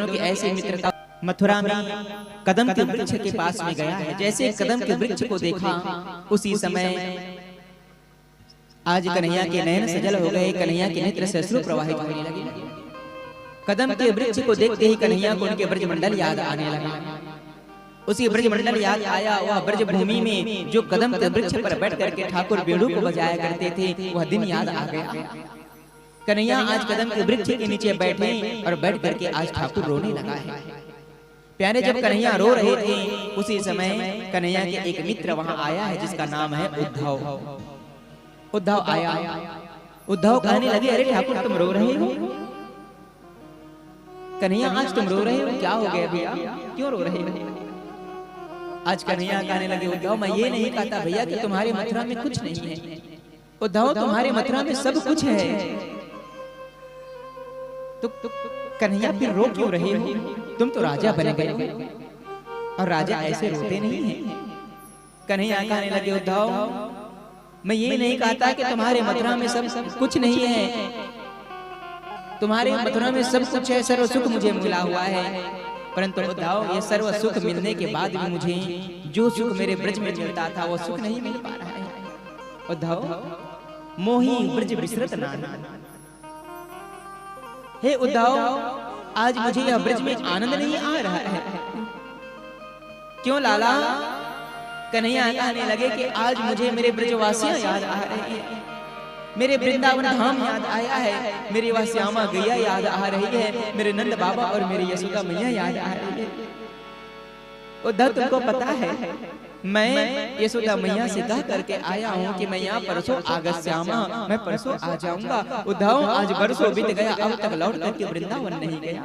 की ऐसी मित्रता मथुरा में कदम के वृक्ष के पास में गया है। जैसे कदम के वृक्ष को देखा उसी समय आज कन्हैया के नयन सजल हो गए, कन्हैया के नेत्र से अश्रु प्रवाहित होने लगे। कदम के वृक्ष को देखते ही कन्हैया को उनके ब्रजमंडल याद आने लगा। उसी ब्रजमंडल याद आया, वह ब्रज भूमि में जो कदम के वृक्ष पर बैठ करके ठाकुर बेड़ू को बजाया करते थे, वह दिन याद आ गया। कन्हैया आज कदम के वृक्ष के नीचे बैठे और बैठ करके आज ठाकुर रोने लगा है। प्यारे जब कन्हैया रो रहे थे उसी समय कन्हैया के एक मित्र वहां आया है जिसका नाम है उद्धव। उद्धव आया, उद्धव कहने लगे, अरे ठाकुर तुम रो रहे हो? कन्हैया आज तुम रो रहे हो, क्या हो गया भैया, क्यों रो रहे हो? आज कन्हैया कहने लगे, उद्धव मैं ये नहीं कहता भैया कि तुम्हारे मथुरा में कुछ नहीं है। उद्धव तुम्हारे मथुरा में सब कुछ है, तो कन्हैया फिर रो क्यों रहे हो? तुम तो राजा बन गए और राजा ऐसे रोते नहीं हैं। कन्हैया कहने लगे, उद्धव मैं ये नहीं कहता कि तुम्हारे मथुरा में सब कुछ नहीं है, तुम्हारे मथुरा में सब कुछ है, सर्व सुख मुझे मिला हुआ है, परंतु उद्धव ये सर्व सुख मिलने के बाद भी मुझे जो सुख मेरे ब्रज में मिलता था वो सुख नहीं मिल पा रहा है। उद्धव मोही ब्रज बिसरत नाना, हे उद्धव आज मुझे यह ब्रज में आनंद नहीं आ रहा है। क्यों लाला? कन्हैया कहने लगे कि आज मुझे मेरे ब्रजवासियां याद आ रहे हैं, मेरे वृंदावन धाम याद आया है, मेरी वह श्यामा गैया याद आ रही है, मेरे नंद बाबा और मेरी यशोदा मैया याद आ रही है। उद्धव तुमको पता है मैं यशोदा मैया से कह करके आया हूँ कि मैं यहाँ परसों आगत श्यामा मैं परसों आ जाऊंगा। उद्धव आज बरसों बीत गया, अब तक लौट करके वृंदावन नहीं गया।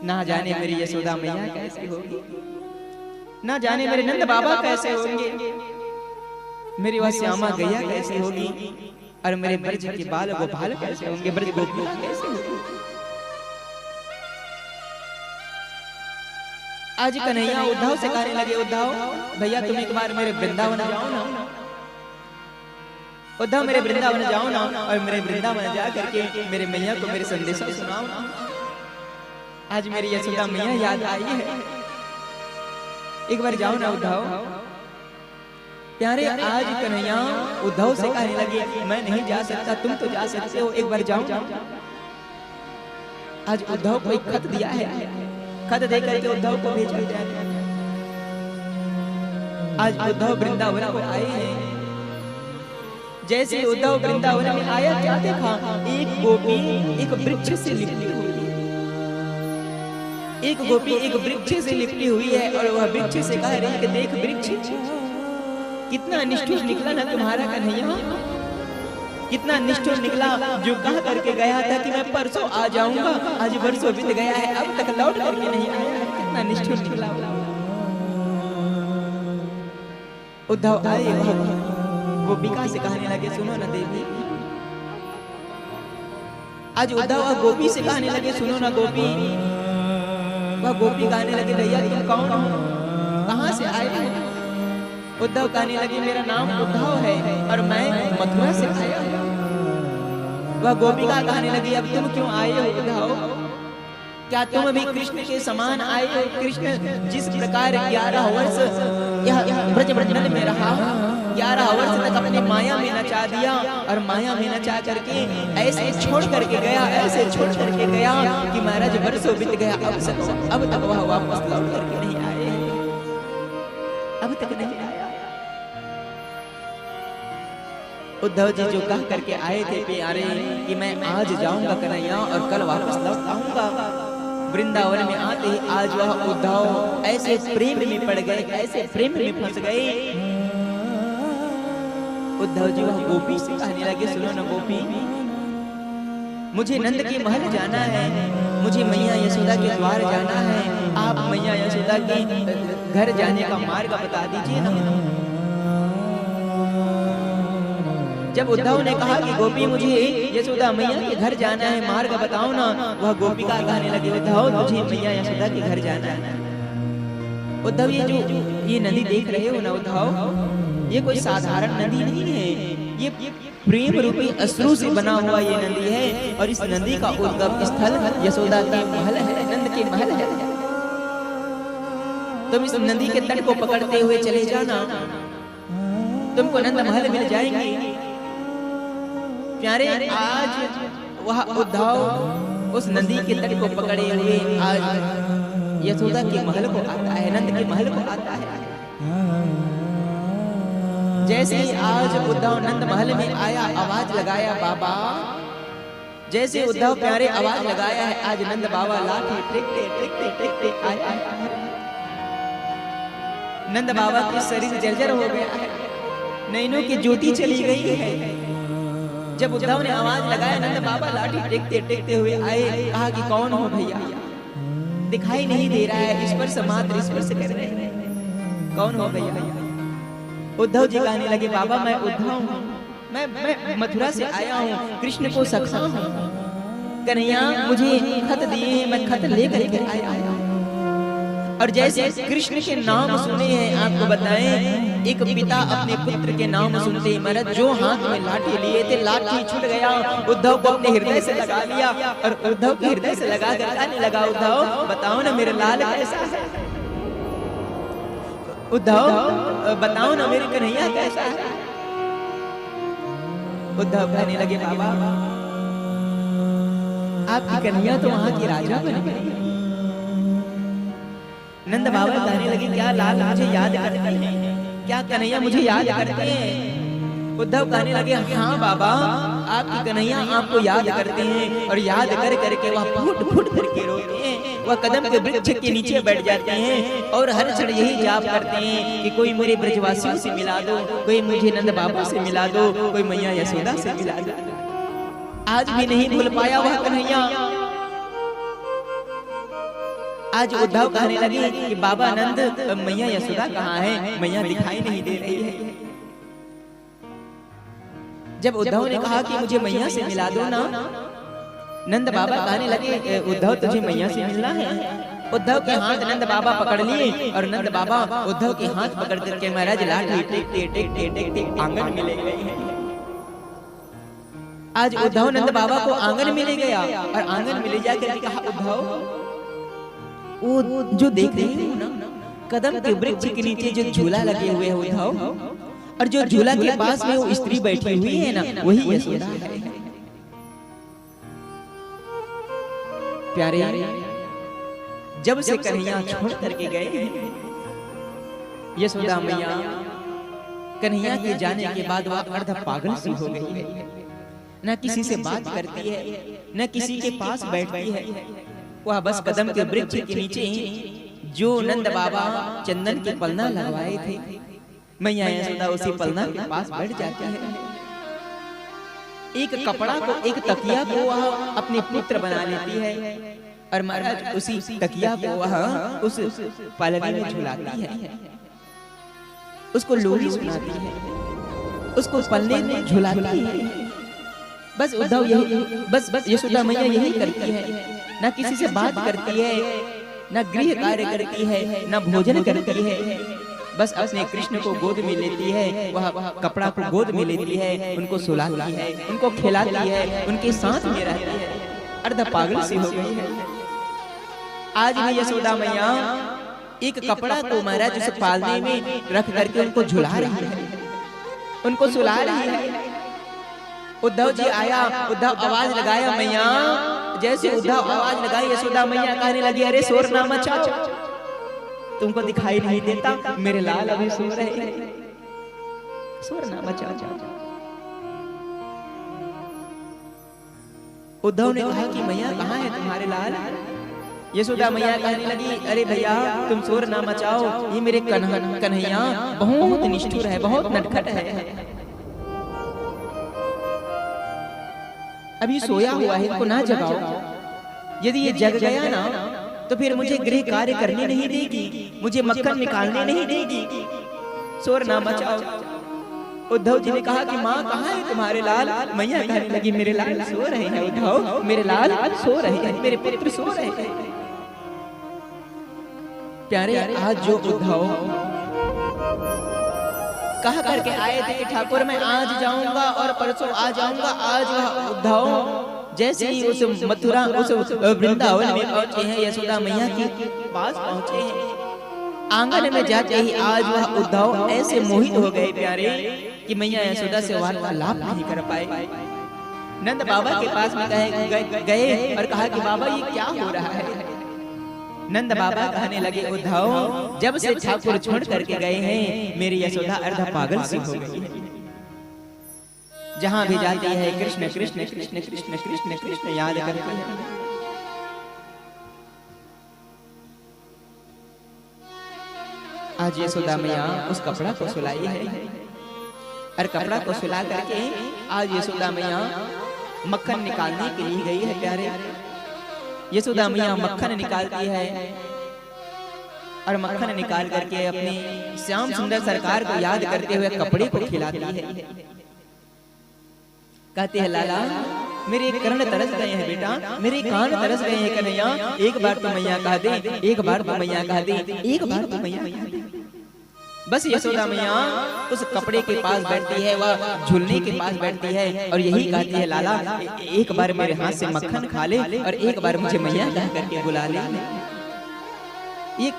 ना जाने मेरी यशोदा मैया कैसी होगी, ना जाने मेरे नंद बाबा कैसे होंगे, मेरी वह श्यामा गैया कैसी होगी, और मेरे ब्रज के बाल गोपाल कैसे होंगे, ब्रज गोपियां कैसे होंगी। आज कन्हैया उद्धव से कहने लगे, उद्धव भैया तुम एक बार मेरे वृंदावन जाओ ना, उद्धव मेरे वृंदावन जाओ ना, और मेरे वृंदावन जा करके मेरे मैया को मेरे संदेशा सुनाओ ना। आज मेरी यशोदा मैया याद आई है, एक बार जाओ ना उद्धव। प्यारे आज कन्हैया उद्धव से कहने लगे, मैं नहीं जा सकता, तुम तो जा सकते हो, एक बार जाओ। आज उद्धव को एक खत दिया है, खत दे करके उद्धव को भेजा जाए। आज उद्धव वृंदावन को आए हैं। जैसे उद्धव वृंदावन में आया, क्या देखा? एक गोपी एक वृक्ष से लिपटी हुई, एक गोपी एक वृक्ष से लिपटी हुई है, और वह वृक्ष से कह रही है कि देख वृक्ष कितना निष्ठुर निकला ना तुम्हारा कन्हैया, कितना निष्ठुर निकला, जो कह करके गया था कि मैं परसों आ जाऊंगा, आज बरसों बीत गया है, अब तक लौट करके नहीं आया, कितना निष्ठुर निकला। उद्धव आए, गोपिका से कहने लगे, सुनो ना देवी। आज उद्धव गोपी से कहने लगे, सुनो ना गोपी। वह गोपी कहने लगे, भैया तुम कौन हो, कहाँ से आए हो? उद्धव कहने लगे, मेरा नाम उद्धव है और मैं मथुरा से आया हूँ। वह गोपिका कहने लगी, अब तुम क्यों आए हो उद्धव? क्या तुम भी कृष्ण के समान आए हो? कृष्ण जिस प्रकार 11 वर्ष यह ब्रजमंडल में रहा, 11 वर्ष तक अपने माया में नचा दिया, और माया में नचा करके ऐसे छोड़ करके गया, ऐसे छोड़ करके गया कि महाराज बरसों बीत गया, अब तक वह वापस लौट करके नहीं आए, अब तक नहीं आया। उद्धव जी जो कह करके आए थे प्यारे कि मैं आज जाऊंगा कन्हैया और कल वापस लौट आऊंगा, वृंदावन में आते ही आज वह उद्धव ऐसे प्रेम में पड़ गए, ऐसे प्रेम में फंस गए। उद्धव जी वह गोपी से कहने लगे, सुनो न गोपी, मुझे नंद के महल जाना है, मुझे मैया यशोदा के द्वार जाना है, आप मैया यशोदा के घर जाने का मार्ग बता दीजिए ना। जब उद्धव ने कहा कि गोपी मुझे यशोदा मैया के घर जाना है, मार्ग बताओ ना, वह गोपिका कहने लगे, उद्धव तुझे मैया यशोदा के घर जाना है। उद्धव ये नदी देख रहे हो ना उद्धव, ये कोई साधारण नदी नहीं है, ये प्रेम रूपी अश्रु से बना हुआ ये नदी है, और इस नदी का उद्गम स्थल यशोदा के महल है। के महल है, तुम इस नदी के तट को पकड़ते हुए चले जाना, तुमको नंद महल मिल जाएंगे। प्यारे, आज वह उद्धव उस नदी के तट को पकड़े हुए आज यशोदा के महल को आता है, नंद के महल को आता है। जैसे ही आज उद्धव नंद महल में आया, आवाज लगाया बाबा, जैसे उद्धव प्यारे आवाज लगाया है, आज नंद बाबा लाठी टेकते टेकते टेकते आया। नंद बाबा के शरीर जर्जर हो गया है, नैनों की ज्योति चली गई है। जब उद्धव ने आवाज लगाया, नंद बाबा लाठी टेकते टेकते हुए आए, कहा कि कौन हो भैया, दिखाई नहीं दे रहा है, स्पर्श मात्र स्पर्श कर रहे हैं, कौन हो भैया। उद्धव जी कहने लगे, बाबा मैं उद्धव हूँ, मैं मथुरा से आया हूँ, कृष्ण को सखा हूँ, कन्हैया मुझे खत दिए, मैं खत लेकर के आया हूँ। और जैसे कृष्ण के नाम सुने हैं, आपको बताएं, एक पिता अपने पुत्र के नाम सुनते ही महाराज जो हाथ में लाठी लिए थे, लाठी छूट गया, उद्धव को अपने हृदय से लगा लिया और उद्धव के हृदय से लगा कर कहने लगा, उद्धव बताओ ना मेरे लाल कैसा है, उद्धव बताओ ना मेरी कन्हैया कैसा है। उद्धव कहने लगे, बाबा आपकी कन्हैया तो वहां की राजा बन गई। नंद बाबा कहने लगे, क्या लाल मुझे याद करते हैं, क्या कन्हैया मुझे याद करते हैं। उद्धव कहने लगे, हाँ बाबा आपकी कन्हैया आपको याद करते हैं, और याद कर करके वह फुट फुट करके रोते हैं, वह कदम के वृक्ष के नीचे बैठ जाते हैं और हर क्षण यही जाप करते हैं कि कोई मेरे ब्रजवासियों से मिला दो, कोई मुझे नंद बाबा से मिला दो, कोई मैया यशोदा से मिला दो। आज भी नहीं भूल पाया वह कन्हैया। आज उद्धव कहने लगे कि बाबा नंद मैया यशोदा कहाँ है, मैया दिखाई नहीं दे रही है। जब उद्धव ने कहा कि मुझे मैया से मिला दो ना, नंद बाबा कहने लगे, उद्धव तुझे मैया से मिलना है। उद्धव के हाथ नंद बाबा पकड़ लिए और नंद बाबा उद्धव के हाथ पकड़ करके महाराज लाठी टेकते टेकते टेकते आंगन में ले गए हैं। आज उद्धव नंद बाबा को आंगन में ले गया और आंगन में ले जाकर कहा, उद्धव वो जो देख रहे हो ना, कदम के वृक्ष के नीचे जो झूला लगे हुए है उद्धव, और जो झूला के पास में वो स्त्री बैठी हुई है ना, वही यशोदा है। प्यारे, जब से कन्हैया छोड़ करके गए, यशोदा मैया कन्हैया के जाने के बाद वह अर्ध पागल सी हो गई है, न किसी से बात करती है, न किसी के पास बैठती है। वह बस कदम के वृक्ष के नीचे जो नंद बाबा चंदन के पलना लगवाए थे, मैया यशोदा उसी पलना के पास बैठ जाती है। एक कपड़ा को, एक तकिया को वह अपने पुत्र बना लेती है और महाराज उसी तकिया को वह उस पलनी में झुलाती है, उसको लोरी सुनाती है, उसको पलने में झुलाती है। बस उद्धव यही, बस यशोदा मैया यही करती है, ना किसी से बात करती है, ना गृह कार्य करती है, ना भोजन करती है, बस अपने कृष्ण को गोद में लेती है, वह कपड़ा को गोद में लेती है, उनको सुलाती है, उनको खिलाती है, उनके साथ में रहती है। अर्ध पागल सी हो गई है। आज भी यशोदा मैया एक कपड़ा को महाराज उस पालने में रख करके उनको झुला रही है, उनको सुला रही है। उद्धव जी आया, उद्धव आवाज लगाया मैया, जैसे उद्धव आवाज लगाई यशोदा मैया कहने लगी, अरे शोर ना मचाओ, तुमको दिखाई नहीं देता, मेरे लाल अभी सो रहे हैं, शोर ना मचाओ। उद्धव ने कहा कि मैया कहाँ है तुम्हारे लाल। यशोदा मैया कहने लगी, अरे भैया तुम शोर ना मचाओ, ये मेरे कन्हैया बहुत निष्ठुर है, बहुत नटखट है, अभी सोया हुआ है, इनको ना जगाओ, यदि ये जग गया ना तो फिर मुझे गृह कार्य करने नहीं देगी, मुझे मक्खन निकालने नहीं देगी, शोर ना मचाओ। उद्धव जी ने कहा कि माँ कहाँ है तुम्हारे लाल। मैया कहने लगी, मेरे लाल सो रहे हैं उद्धव, मेरे लाल सो रहे हैं, मेरे पुत्र सो रहे हैं। प्यारे, आज जो उद्धव कह करके आए थे कि ठाकुर मैं आज जाऊंगा और परसों आ जाऊंगा, आज वह उद्धव जैसे ही उस मथुरा उस वृंदावन में पहुंचे हैं, यशोदा मैया के पास पहुंचे हैं, आंगन में जाते ही आज वह उद्धव ऐसे मोहित हो गए प्यारे कि मैया यशोदा से वार्तालाप नहीं कर पाए। नंद बाबा के पास में गए और कहा कि बाबा ये क्या हो रहा है। नंद बाबा कहने लगे उद्धव जब से ठाकुर छोड़ करके गए हैं मेरी यशोदा अर्धा पागल सी हो गई है। जहां भी जाती है कृष्ण कृष्ण कृष्ण कृष्ण कृष्ण कृष्ण याद करती है। आज यशोदा मैया उस कपड़ा को सुलाई है और कपड़ा को सुला करके आज यशोदा मैया मक्खन निकालने के लिए गई है प्यारे। यशोदा मैया मक्खन निकालती है और मक्खन निकाल करके अपने श्याम सुंदर सरकार को याद करते हुए कपड़े को खिलाती है। कहते हैं लाला मेरे कर्ण तरस गए हैं बेटा, मेरे कान तरस गए हैं कन्हैया, एक बार तो मैया कह दे, एक बार तो मैया कह दे, एक बार तो मैया कह दे। बस यशोदा मैया उस कपड़े के पास बैठती है, वह झूलने के पास बैठती है और यही कहती है लाला एक बार मेरे हाथ से मक्खन खा ले और एक बार मुझे मैया कह करके बुला ले। ये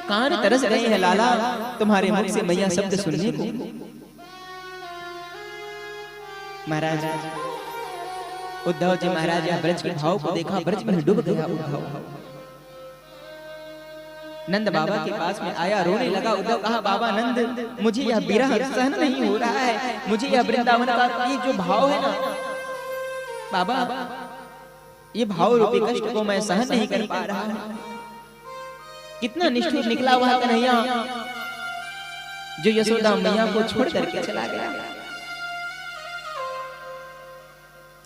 कान तरस गए हैं लाला तुम्हारे मुख से मैया शब्द सुनने को। महाराज उद्धव जी महाराज ब्रज के भाव को देखा, ब्रज में डूब गया उद्धव। नंद बाबा के पास में आया, रोने लगा। उद्धव कहा बाबा नंद मुझे यह विरह सहन नहीं हो रहा है, मुझे यह वृंदावन का ये जो भाव है ना बाबा, ये भाव रूपी कष्ट को मैं सहन नहीं कर पा रहा हूं। कितना निष्ठुर निकला हुआ कन्हैया जो यशोदा मैया को छोड़ करके चला गया।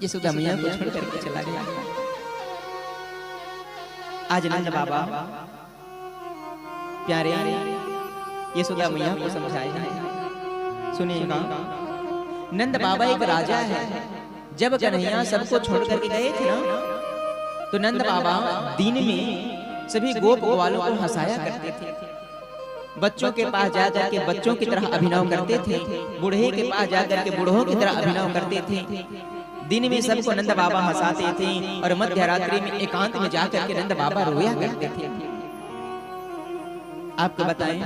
यशोदा मैया को छोड़ करके चला गया। आज नंद बाबा प्यारे यशोदा मैया को समझाए हैं। सुनिएगा, नंद बाबा एक राजा है। जब कन्हैया सबको छोड़ करके गए थे ना, तो नंद बाबा दिन में सभी गोप ग्वालों को हंसाया करते थे। बच्चों के पास जाकर के बच्चों की तरह अभिनव करते थे, बूढ़े के पास जाकर के बूढ़ों की तरह अभिनव करते थे। दिन में सबको नंद बाबा हंसाते थे और मध्य रात्रि में एकांत में जाकर के नंद बाबा रोया करते थे। आपको बताएं,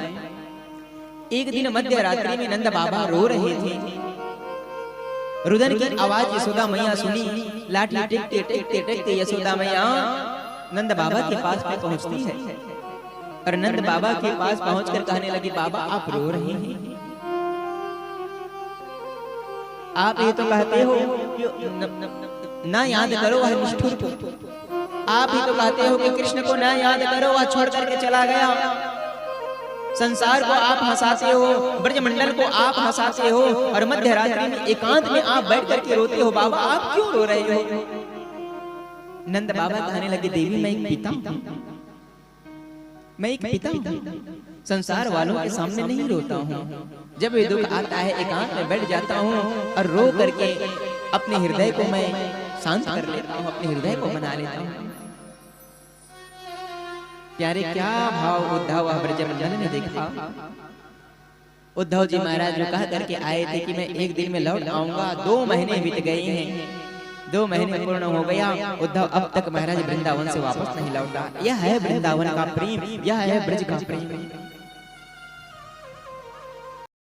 एक दिन मध्य रात्रि में नंद बाबा रो रहे थे। रुदन की आवाज यशोदा मैया सुनी। लाठी टेकते टेकते टेकते यशोदा मैया नंद बाबा के पास में पहुंचती है और नंद बाबा के पास पहुंचकर कहने लगी बाबा आप रो रहे हैं, आप ये तो कहते हो ना याद करो वह निष्ठुर को, आप ही तो कहते हो कि कृष्ण को ना याद करो वह छोड़ करके चला गया। संसार को आप हंसाते हो, ब्रजमंडल को आप हंसाते हो और मध्य रात्रि में एकांत में आप बैठ करके रोते हो। बाबा आप क्यों रो रहे हो? नंद बाबा कहने लगे देवी मैं एक पिता हूं, मैं एक पिता हूं, संसार वालों के सामने नहीं रोता हूं। जब ये दुख आता है एकांत में बैठ जाता हूं और रो करके अपने हृदय को मैं शांत कर लेता हूं, अपने हृदय को मना लेता हूं। प्यारे क्या भाव उद्धव ब्रजमंडल में देखा। उद्धव जी महाराज जो कह करके आए थे कि मैं एक दिन में लौट आऊंगा, 2 महीने बीत गए हैं, 2 महीने पूर्ण हो गया। उद्धव अब तक महाराज वृंदावन से वापस नहीं लौटा। यह है वृंदावन का प्रेम, यह है ब्रज का प्रेम।